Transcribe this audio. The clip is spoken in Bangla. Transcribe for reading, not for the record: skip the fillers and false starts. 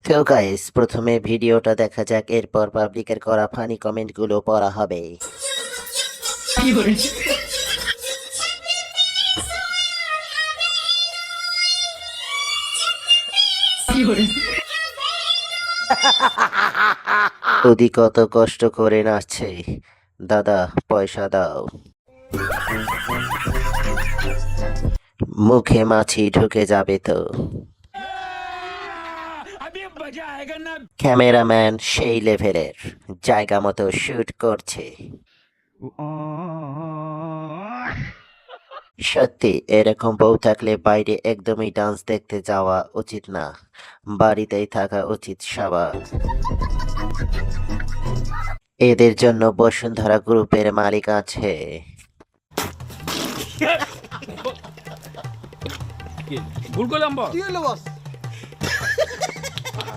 তো গাইস, প্রথমে ভিডিওটা দেখা যাক, এরপর পাবলিকের করা ফানি কমেন্টগুলো পড়া হবে। ওদি কত কষ্ট করে নাচছে, দাদা পয়সা দাও। মুখে মাছি ঢুকে যাবে তো। ক্যামেরাম্যান সেই লেভেলের, জায়গা মতো শুট করছে। সত্যি এরকম বউ থাকলে বাইরে একদমই ডান্স দেখতে যাওয়া উচিত না, বাড়িতেই থাকা উচিত সবার। এদের জন্য বসুন্ধরা গ্রুপের মালিক আছে। ভুল করলাম বস।